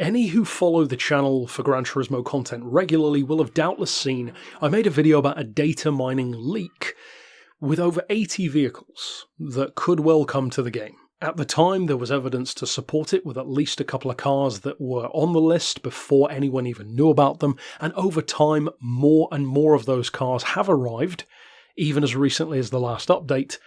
Any who follow the channel for GranTurismo content regularly will have doubtless seen I made a video about a data mining leak with over 80 vehicles that could well come to the game. At the time, there was evidence to support it with at least a couple of cars that were on the list before anyone even knew about them, and over time, more and more of those cars have arrived, even as recently as the last update,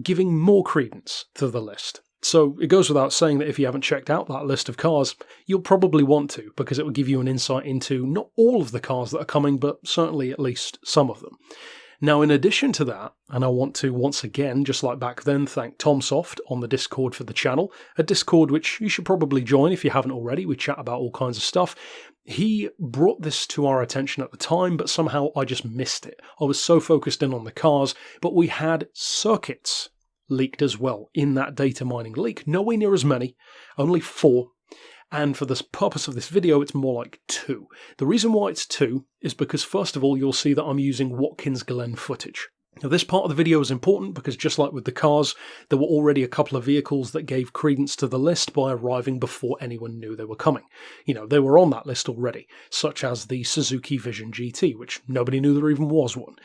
giving more credence to the list. So it goes without saying that if you haven't checked out that list of cars, you'll probably want to, because it will give you an insight into not all of the cars that are coming, but certainly at least some of them. Now, in addition to that, and I want to once again, just like back then, thank Tomsoft on the Discord for the channel, a Discord which you should probably join if you haven't already. We chat about all kinds of stuff. He brought this to our attention at the time, but somehow I just missed it. I was so focused in on the cars, but we had circuits leaked as well in that data mining leak. Nowhere near as many, only 4. And for the purpose of this video, it's more like 2. The reason why it's 2 is because, first of all, you'll see that I'm using Watkins Glen footage. Now, this part of the video is important because, just like with the cars, there were already a couple of vehicles that gave credence to the list by arriving before anyone knew they were coming. You know, they were on that list already, such as the Suzuki Vision GT, which nobody knew there even was one.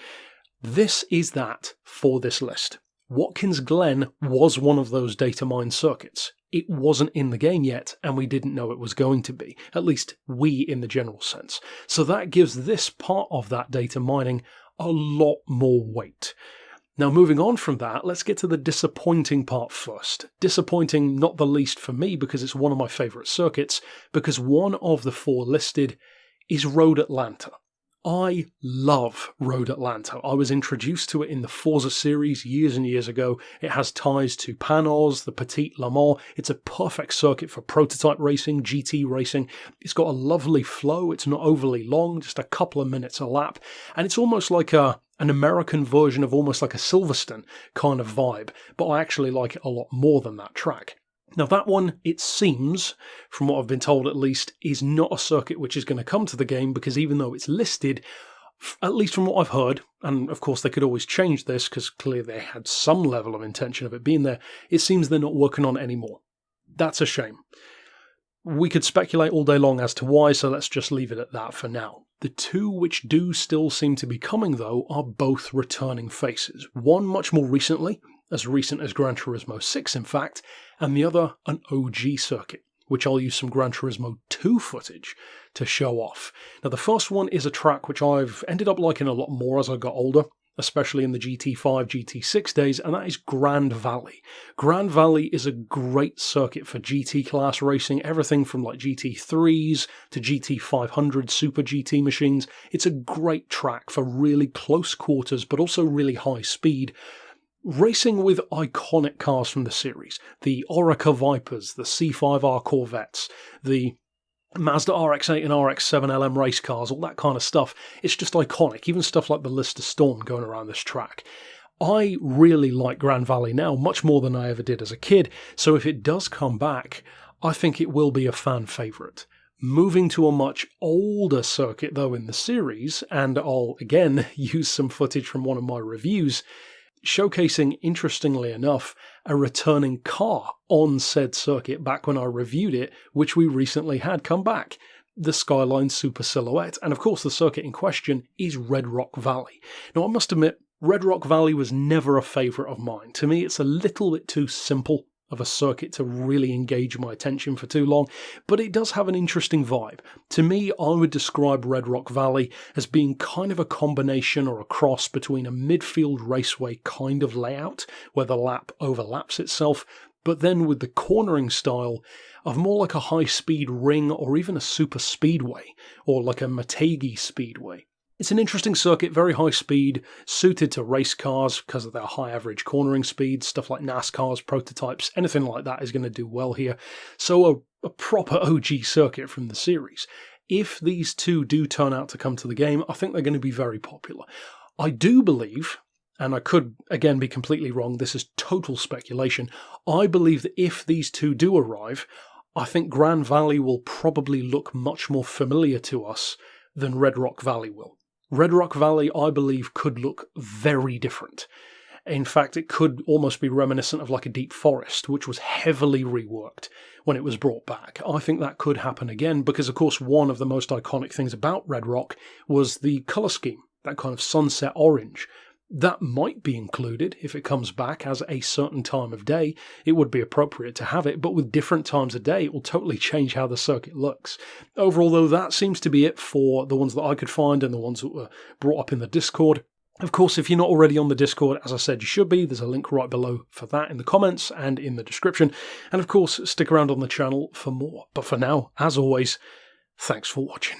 This is that for this list. Watkins Glen was one of those data mine circuits. It wasn't in the game yet, and we didn't know it was going to be, at least we in the general sense. So that gives this part of that data mining a lot more weight. Now, moving on from that, let's get to the disappointing part first. Disappointing not the least for me because it's one of my favourite circuits, because one of the 4 listed is Road Atlanta. I love Road Atlanta. I was introduced to it in the Forza series years and years ago. It has ties to Pajamas, the Petite Le Mans. It's a perfect circuit for prototype racing, GT racing. It's got a lovely flow. It's not overly long, just a couple of minutes a lap. And it's almost like an American version of almost like a Silverstone kind of vibe. But I actually like it a lot more than that track. Now that one, it seems, from what I've been told at least, is not a circuit which is going to come to the game because even though it's listed, at least from what I've heard, and of course they could always change this because clearly they had some level of intention of it being there, it seems they're not working on it anymore. That's a shame. We could speculate all day long as to why, so let's just leave it at that for now. The 2 which do still seem to be coming though are both returning faces. One much more recently, as recent as GranTurismo 6 in fact, and the other an OG circuit, which I'll use some GranTurismo 2 footage to show off. Now the first one is a track which I've ended up liking a lot more as I got older, especially in the GT5, GT6 days, and that is Grand Valley. Grand Valley is a great circuit for GT class racing, everything from like GT3s to GT500 Super GT machines. It's a great track for really close quarters, but also really high speed. Racing with iconic cars from the series, the Oreca Vipers, the C5R Corvettes, the Mazda RX-8 and RX-7 LM race cars, all that kind of stuff. It's just iconic, even stuff like the Lister Storm going around this track. I really like Grand Valley now, much more than I ever did as a kid, so if it does come back, I think it will be a fan favourite. Moving to a much older circuit though in the series, and I'll again use some footage from one of my reviews, showcasing, interestingly enough, a returning car on said circuit back when I reviewed it, which we recently had come back, the Skyline Super Silhouette, and of course the circuit in question is Red Rock Valley. Now I must admit, Red Rock Valley was never a favourite of mine. To me it's a little bit too simple of a circuit to really engage my attention for too long, but it does have an interesting vibe. To me, I would describe Red Rock Valley as being kind of a combination or a cross between a midfield raceway kind of layout, where the lap overlaps itself, but then with the cornering style of more like a high-speed ring or even a super speedway, or like a Motegi speedway. It's an interesting circuit, very high speed, suited to race cars because of their high average cornering speed, stuff like NASCAR's prototypes, anything like that is going to do well here. So a proper OG circuit from the series. If these 2 do turn out to come to the game, I think they're going to be very popular. I do believe, and I could again be completely wrong, this is total speculation, I believe that if these 2 do arrive, I think Grand Valley will probably look much more familiar to us than Red Rock Valley will. Red Rock Valley, I believe, could look very different. In fact, it could almost be reminiscent of like a Deep Forest, which was heavily reworked when it was brought back. I think that could happen again because, of course, one of the most iconic things about Red Rock was the colour scheme, that kind of sunset orange. That might be included if it comes back as a certain time of day. It would be appropriate to have it, but with different times of day, it will totally change how the circuit looks. Overall, though, that seems to be it for the ones that I could find and the ones that were brought up in the Discord. Of course, if you're not already on the Discord, as I said, you should be. There's a link right below for that in the comments and in the description. And of course, stick around on the channel for more. But for now, as always, thanks for watching.